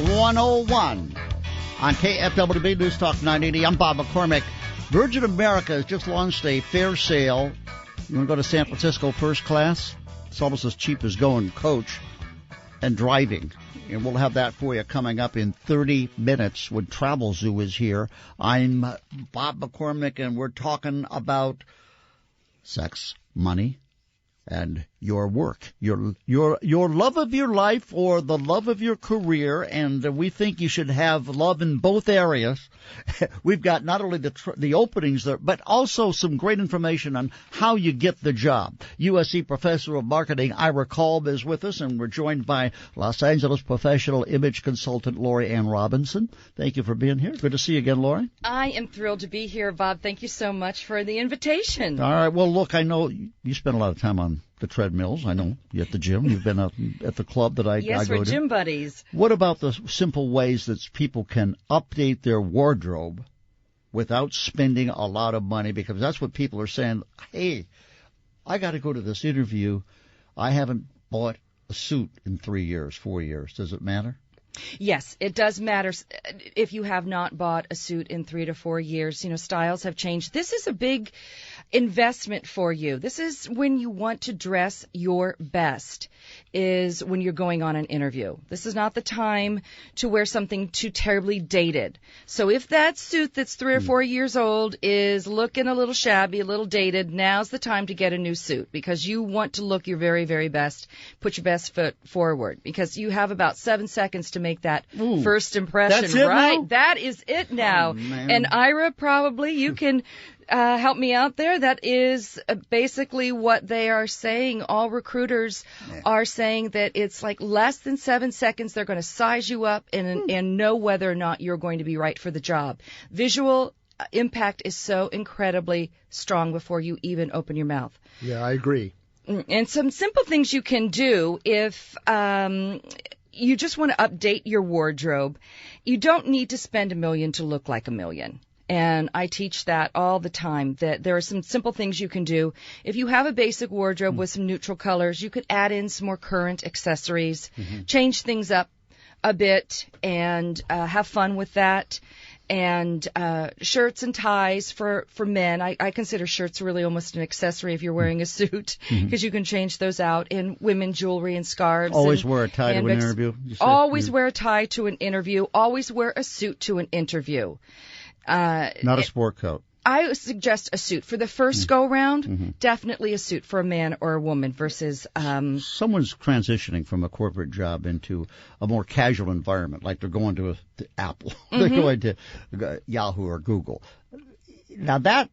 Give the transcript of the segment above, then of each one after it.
101 on KFWB News Talk 980. I'm Bob McCormick. Virgin America has just launched a fare sale. You want to go to San Francisco first class? It's almost as cheap as going coach and driving. And we'll have that for you coming up in 30 minutes when Travel Zoo is here. I'm Bob McCormick, and we're talking about sex, money, and your work, your love of your life or the love of your career, and we think you should have love in both areas. We've got not only the openings there, but also some great information on how you get the job. USC Professor of Marketing Ira Kalb is with us, and we're joined by Los Angeles professional image consultant Lori Ann Robinson. Thank you for being here. Good to see you again, Lori. I am thrilled to be here, Bob. Thank you so much for the invitation. All right. Well, look, I know you spend a lot of time on the treadmills. I know you're at the gym. You've been at the club that I go to. Yes, we're gym buddies. What about the simple ways that people can update their wardrobe without spending a lot of money? Because that's what people are saying. Hey, I got to go to this interview. I haven't bought a suit in 3 years, 4 years. Does it matter? Yes, it does matter if you have not bought a suit in 3 to 4 years. You know, styles have changed. This is a big investment for you. This is when you want to dress your best, is when you're going on an interview. This is not the time to wear something too terribly dated. So if that suit that's 3 or 4 years old is looking a little shabby, a little dated, now's the time to get a new suit, because you want to look your very, very best. Put your best foot forward, because you have about 7 seconds to make that first impression. That's it right? now? That is it now. Oh, man. And Ira, probably you can help me out there. That is basically what they are saying. All recruiters are saying that it's like less than 7 seconds. They're going to size you up and know whether or not you're going to be right for the job. Visual impact is so incredibly strong before you even open your mouth. Yeah, I agree. And some simple things you can do if you just want to update your wardrobe. You don't need to spend $1 million to look like $1 million. And I teach that all the time, that there are some simple things you can do. If you have a basic wardrobe with some neutral colors, you could add in some more current accessories, change things up a bit, and have fun with that. And shirts and ties for men. I consider shirts really almost an accessory if you're wearing a suit, because you can change those out. And women, jewelry and scarves. Always wear a tie to an interview. Always wear a tie to an interview. Always wear a suit to an interview. Not a sport coat. I suggest a suit. For the first go-round, definitely a suit for a man or a woman versus... Someone's transitioning from a corporate job into a more casual environment, like they're going to Apple. They're going to Yahoo or Google. Now, that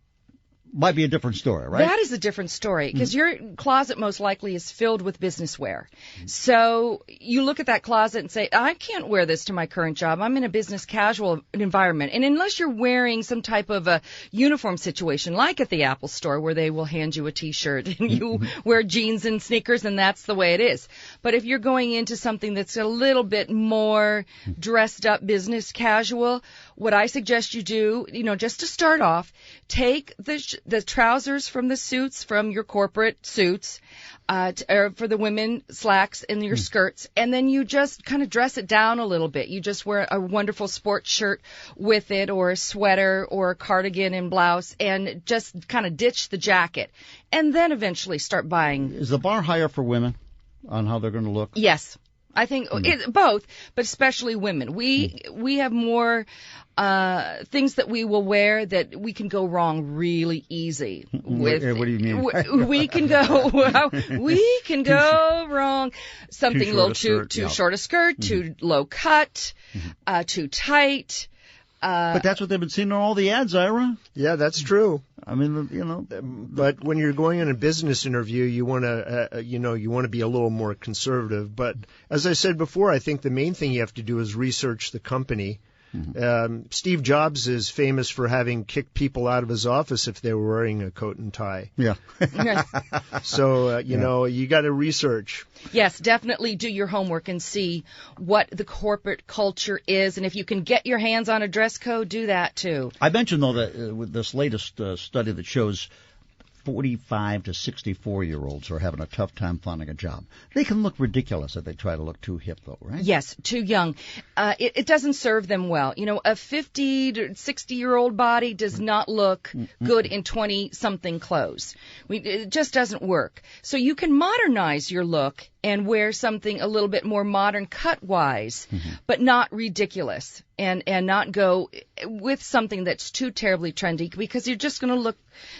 might be a different story, right? That is a different story, because your closet most likely is filled with business wear. So you look at that closet and say, I can't wear this to my current job. I'm in a business casual environment. And unless you're wearing some type of a uniform situation, like at the Apple store, where they will hand you a T-shirt and you wear jeans and sneakers, and that's the way it is. But if you're going into something that's a little bit more dressed up business casual, what I suggest you do, just to start off, take the trousers from the suits, from your corporate suits, or for the women, slacks and your skirts, and then you just kind of dress it down a little bit. You just wear a wonderful sports shirt with it, or a sweater, or a cardigan and blouse, and just kind of ditch the jacket, and then eventually start buying. Is the bar higher for women on how they're going to look? Yes. I think both, but especially women. We have more things that we will wear that we can go wrong really easy with. What do you mean? We can go wrong. Something a little too short a skirt, too low cut, too tight. But that's what they've been seeing on all the ads, Ira. Yeah, that's true. I mean, But when you're going in a business interview, you want to, you want to be a little more conservative. But as I said before, I think the main thing you have to do is research the company. Steve Jobs is famous for having kicked people out of his office if they were wearing a coat and tie. Yeah. So, you got to research. Yes, definitely do your homework and see what the corporate culture is. And if you can get your hands on a dress code, do that too. I mentioned, though, that with this latest study that shows 45 to 64-year-olds are having a tough time finding a job. They can look ridiculous if they try to look too hip, though, right? Yes, too young. It doesn't serve them well. You know, a 50 to 60-year-old body does not look good in 20-something clothes. It just doesn't work. So you can modernize your look and wear something a little bit more modern cut-wise, but not ridiculous, and not go with something that's too terribly trendy, because you're just going to look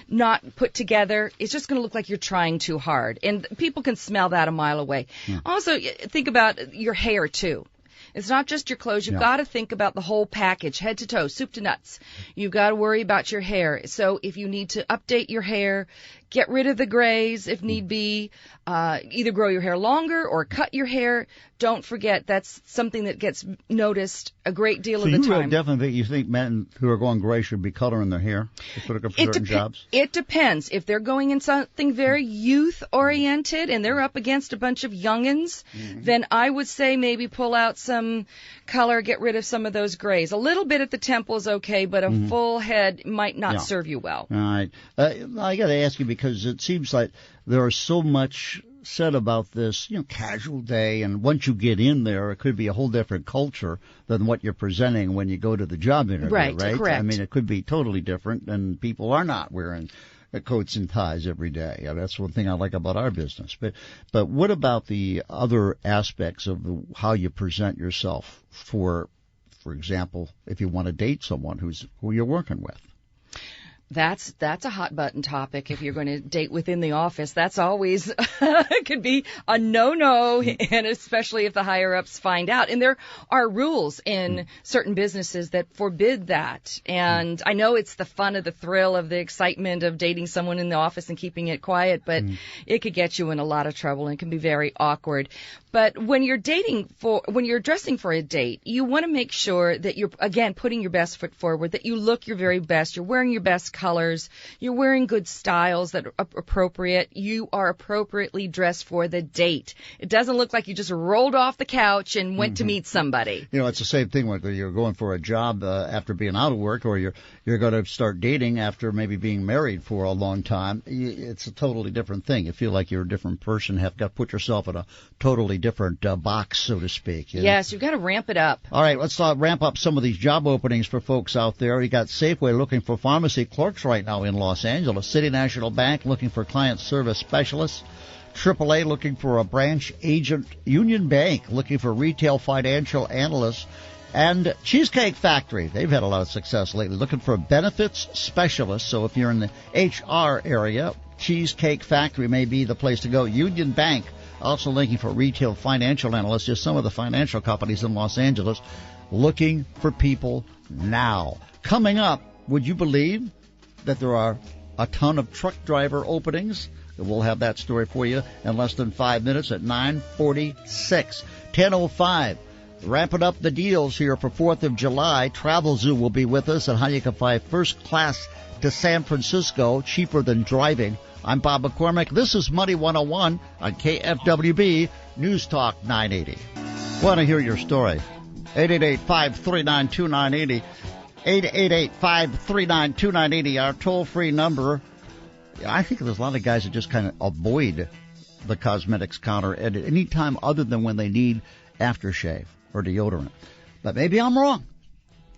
not put together. It's just going to look like you're trying too hard, and people can smell that a mile away. Also, think about your hair, too. It's not just your clothes. You've got to think about the whole package, head to toe, soup to nuts. You've got to worry about your hair. So if you need to update your hair, get rid of the grays if need be, either grow your hair longer or cut your hair. Don't forget, that's something that gets noticed a great deal of the time. So you think men who are going gray should be coloring their hair if they're looking for certain jobs? It depends. If they're going in something very youth-oriented and they're up against a bunch of youngins, then I would say maybe pull out some color, get rid of some of those grays. A little bit at the temple is okay, but a full head might not serve you well. All right. I got to ask you, because it seems like there is so much said about this, casual day, and once you get in there, it could be a whole different culture than what you're presenting when you go to the job interview, right? Correct. I mean, it could be totally different, and people are not wearing coats and ties every day. That's one thing I like about our business. But what about the other aspects of how you present yourself for example, if you want to date someone who you're working with? That's a hot button topic. If you're going to date within the office, that's always could be a no-no, and especially if the higher ups find out. And there are rules in certain businesses that forbid that. And I know it's the fun of the thrill of the excitement of dating someone in the office and keeping it quiet, but it could get you in a lot of trouble and can be very awkward. But when you're dressing for a date, you want to make sure that you're, again, putting your best foot forward, that you look your very best, you're wearing your best colors, you're wearing good styles that are appropriate, you are appropriately dressed for the date. It doesn't look like you just rolled off the couch and went to meet somebody. It's the same thing when you're going for a job after being out of work, or you're going to start dating after maybe being married for a long time. It's a totally different thing. You feel like you're a different person, have got to put yourself in a totally different box, so to speak. Yes, you've got to ramp it up. All right, let's ramp up some of these job openings for folks out there. You got Safeway looking for pharmacy clerks right now in Los Angeles. City National Bank looking for client service specialists. AAA looking for a branch agent. Union Bank looking for retail financial analysts. And Cheesecake Factory, they've had a lot of success lately, looking for benefits specialists. So if you're in the HR area, Cheesecake Factory may be the place to go. Union Bank also looking for retail financial analysts. Just some of the financial companies in Los Angeles looking for people now. Coming up, would you believe that there are a ton of truck driver openings? We'll have that story for you in less than 5 minutes at 9:46. 10:05. Wrapping up the deals here for 4th of July. Travel Zoo will be with us on how you can fly first class to San Francisco, cheaper than driving. I'm Bob McCormick. This is Money 101 on KFWB News Talk 980. Want to hear your story? 888-539-2980. 888-539-2980, our toll-free number. I think there's a lot of guys that just kind of avoid the cosmetics counter at any time other than when they need aftershave or deodorant. But maybe I'm wrong.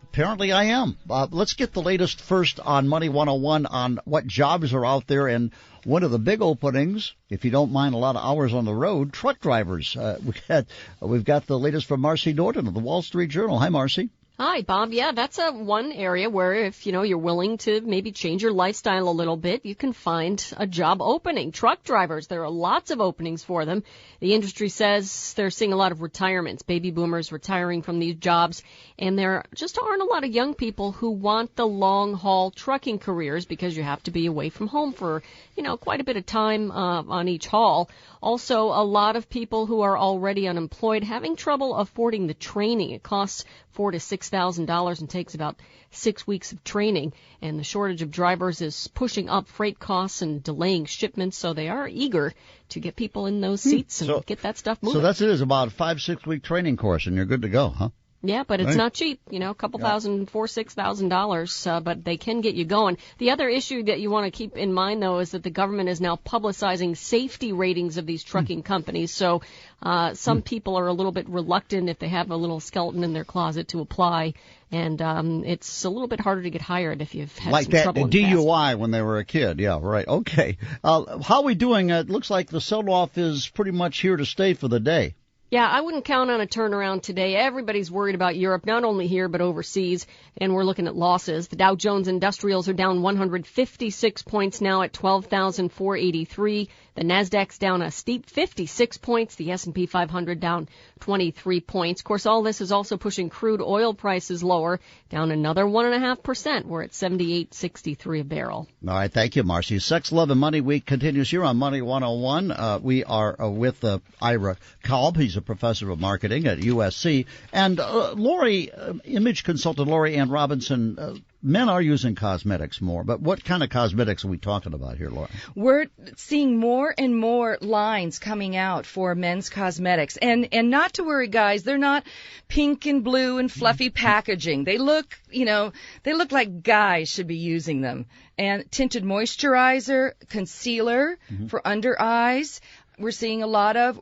Apparently I am. Let's get the latest first on Money 101 on what jobs are out there. And one of the big openings, if you don't mind a lot of hours on the road, truck drivers. We've got the latest from Marcy Norton of the Wall Street Journal. Hi, Marcy. Hi, Bob. Yeah, that's one area where if, you're willing to maybe change your lifestyle a little bit, you can find a job opening. Truck drivers, there are lots of openings for them. The industry says they're seeing a lot of retirements, baby boomers retiring from these jobs, and there just aren't a lot of young people who want the long-haul trucking careers because you have to be away from home for, quite a bit of time on each haul. Also, a lot of people who are already unemployed having trouble affording the training. It costs $4,000 to $6,000 and takes about 6 weeks of training. And the shortage of drivers is pushing up freight costs and delaying shipments, so they are eager to get people in those seats and get that stuff moving. So that's it is about a 5-6 week training course, and you're good to go, huh? Yeah, but it's Right. not cheap, a couple thousand, $4,000-$6,000, but they can get you going. The other issue that you want to keep in mind, though, is that the government is now publicizing safety ratings of these trucking companies. So some people are a little bit reluctant if they have a little skeleton in their closet to apply, and it's a little bit harder to get hired if you've had Like some that trouble in the past. DUI when they were a kid. Yeah, right. Okay. How are we doing? It looks like the sell-off is pretty much here to stay for the day. Yeah, I wouldn't count on a turnaround today. Everybody's worried about Europe, not only here but overseas, and we're looking at losses. The Dow Jones Industrials are down 156 points now at 12,483. The Nasdaq's down a steep 56 points. The S&P 500 down 23 points. Of course, all this is also pushing crude oil prices lower, down another 1.5%. We're at $78.63 a barrel. All right, thank you, Marcy. Sex, Love, and Money Week continues here on Money 101. We are with Ira Kalb. He's a professor of marketing at USC. And Lori, image consultant Lori Ann Robinson, men are using cosmetics more, but what kind of cosmetics are we talking about here, Laura? We're seeing more and more lines coming out for men's cosmetics. And not to worry, guys, they're not pink and blue and fluffy packaging. They look, they look like guys should be using them. And tinted moisturizer, concealer for under eyes. We're seeing a lot of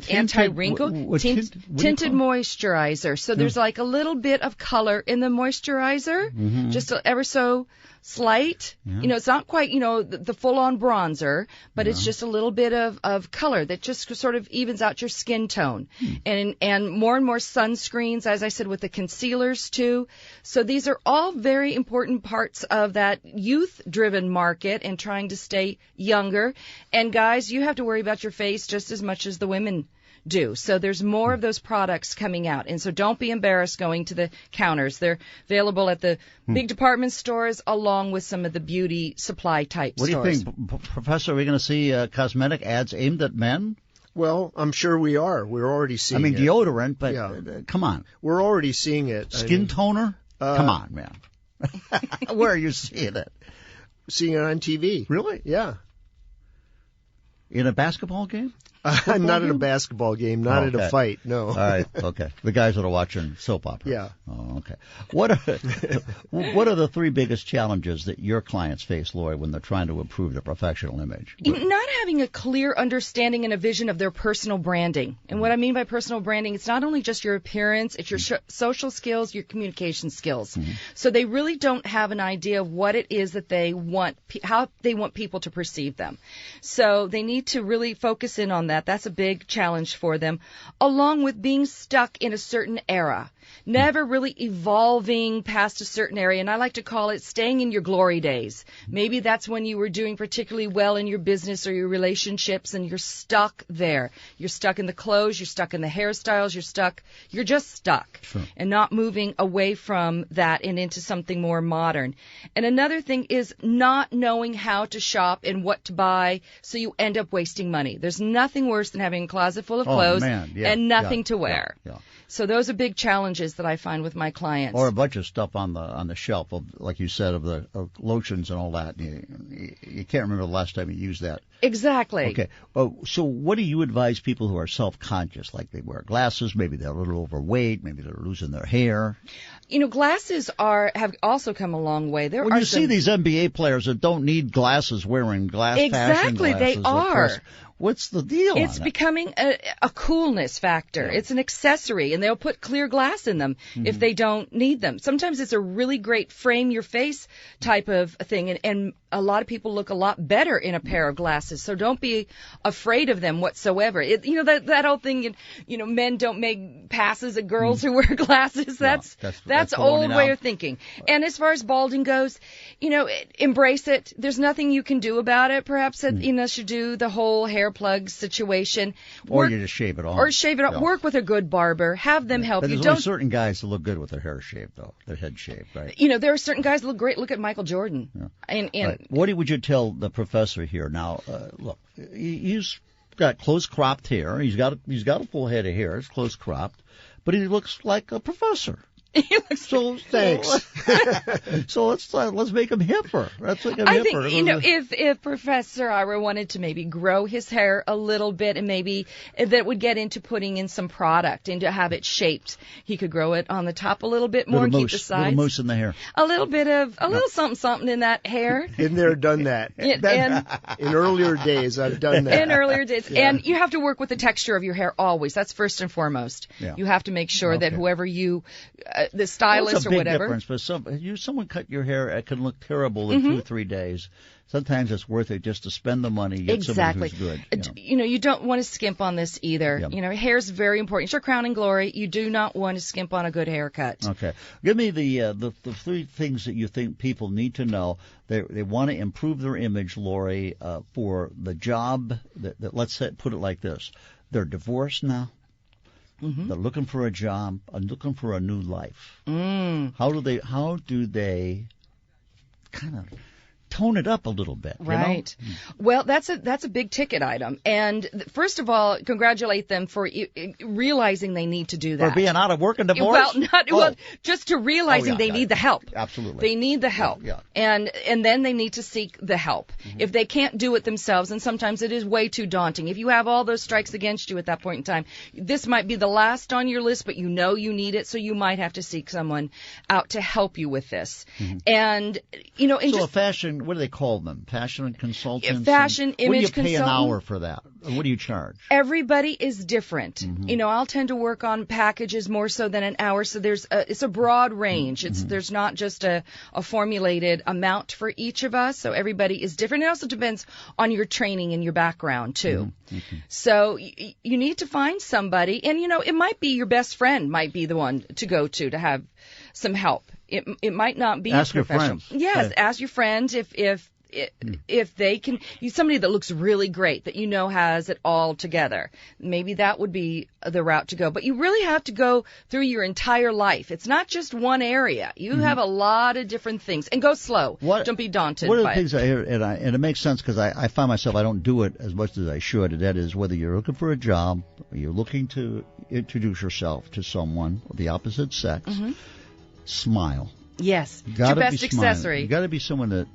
anti-wrinkle tinted moisturizer. So there's like a little bit of color in the moisturizer, just ever so slight. Yeah. It's not quite, the full-on bronzer, but it's just a little bit of color that just sort of evens out your skin tone. And more sunscreens, as I said, with the concealers too. So these are all very important parts of that youth-driven market and trying to stay younger. And guys, you have to worry about your face just as much as the women do. So there's more of those products coming out. And so don't be embarrassed going to the counters. They're available at the big department stores along with some of the beauty supply type stores. What do you think, Professor? Are we going to see cosmetic ads aimed at men? Well, I'm sure we are. We're already seeing it. Deodorant, but come on. We're already seeing it. Skin toner? Come on, man. Where are you seeing it? Seeing it on TV. Really? Yeah. In a basketball game? Not at a basketball game, not at a fight, no. All right, okay. The guys that are watching soap operas. Yeah. Oh, okay. What are the three biggest challenges that your clients face, Lori, when they're trying to improve their professional image? Not having a clear understanding and a vision of their personal branding. And what I mean by personal branding, it's not only just your appearance, it's your social skills, your communication skills. So they really don't have an idea of what it is that they want, how they want people to perceive them. So they need to really focus in on that. That's a big challenge for them, along with being stuck in a certain era, never really evolving past a certain area. And I like to call it staying in your glory days. Maybe that's when you were doing particularly well in your business or your relationships, and you're stuck there. You're stuck in the clothes, you're stuck in the hairstyles, you're just stuck and not moving away from that and into something more modern. And another thing is not knowing how to shop and what to buy, so you end up wasting money. There's nothing worse than having a closet full of clothes and nothing to wear. Yeah. So those are big challenges that I find with my clients. Or a bunch of stuff on the shelf, like you said, of lotions and all that. You can't remember the last time you used that. Exactly. Okay. So what do you advise people who are self-conscious, like they wear glasses, maybe they're a little overweight, maybe they're losing their hair? Glasses have also come a long way. When you see these NBA players that don't need glasses wearing fashion glasses. Exactly, they are. What's the deal? It's becoming a coolness factor. Yeah. It's an accessory, and they'll put clear glass in them if they don't need them. Sometimes it's a really great frame your face type of thing, and a lot of people look a lot better in a pair of glasses. So don't be afraid of them whatsoever. That whole thing, men don't make passes at girls who wear glasses. That's old way of thinking. And as far as balding goes, embrace it. There's nothing you can do about it. Perhaps unless you do the whole hair plug situation. Or you just shave it off. Or shave it off. Yeah. Work with a good barber. Have them help you. There's only certain guys that look good with their hair shaved, though. Their head shaved, right? There are certain guys that look great. Look at Michael Jordan. Yeah. Right. What would you tell the professor here? Now, look, he's got close cropped hair. He's got a full head of hair. It's close cropped. But he looks like a professor. So thanks. So let's make him hipper. Let's make him I hipper. think, if Professor Ira wanted to maybe grow his hair a little bit and maybe that would get into putting in some product and to have it shaped, he could grow it on the top a little bit more and keep the sides. Little mousse in the hair. A little bit of, little something in that hair. Been there, done that. In earlier days, I've done that. In earlier days. Yeah. And you have to work with the texture of your hair always. That's first and foremost. Yeah. You have to make sure that whoever you, the stylist or whatever. It's a big difference, but someone cut your hair, it can look terrible in 2-3 days. Sometimes it's worth it just to spend the money, get somebody who's good. You don't want to skimp on this either. Yep. Hair's very important. It's your crowning glory. You do not want to skimp on a good haircut. Okay. Give me the 3 things that you think people need to know. They want to improve their image, Lori, for the job that let's put it like this. They're divorced now. Mm-hmm. They're looking for a job, looking for a new life. How do they kind of tone it up a little bit? Right. Well, that's a big ticket item. And first of all, congratulate them for realizing they need to do that. For being out of work and divorced? Well, just to realizing they need the help. Absolutely. They need the help. Yeah. And then they need to seek the help. Mm-hmm. If they can't do it themselves, and sometimes it is way too daunting. If you have all those strikes against you at that point in time, this might be the last on your list, but you know you need it, so you might have to seek someone out to help you with this. Mm-hmm. And, a fashion, what do they call them? Fashion consultants? Fashion, image consultant. What do you pay an hour for that? What do you charge? Everybody is different. Mm-hmm. I'll tend to work on packages more so than an hour, so it's a broad range. There's not just a formulated amount for each of us, so everybody is different. It also depends on your training and your background, too. Mm-hmm. So you need to find somebody, and, it might be your best friend might be the one to go to have some help. It might not be ask a professional. Your friends. Yes, ask your friends if they can. Somebody that looks really great that has it all together. Maybe that would be the route to go. But you really have to go through your entire life. It's not just one area. You have a lot of different things, and go slow. Don't be daunted. One of the things I hear, and it makes sense because I find myself I don't do it as much as I should. And that is whether you're looking for a job or you're looking to introduce yourself to someone of the opposite sex. Mm-hmm. Smile. Yes. It's your best accessory. You got to be someone that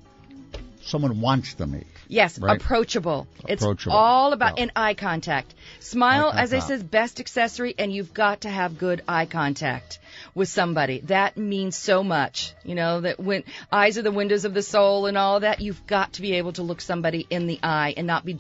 someone wants to meet. Yes, right? Approachable. It's all about and eye contact. Smile, as I said, best accessory, and you've got to have good eye contact with somebody. That means so much. That when eyes are the windows of the soul and all of that, you've got to be able to look somebody in the eye and not be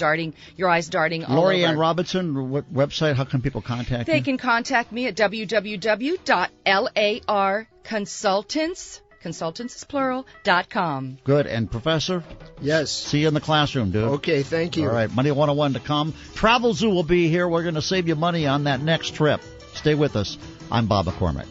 your eyes darting all over. Lori Ann Robinson, what website? How can people contact you? They can contact me at www.larconsultants.com. Good. And Professor? Yes. See you in the classroom, dude. Okay, thank you. All right, Money 101 to come. Travel Zoo will be here. We're going to save you money on that next trip. Stay with us. I'm Bob McCormick.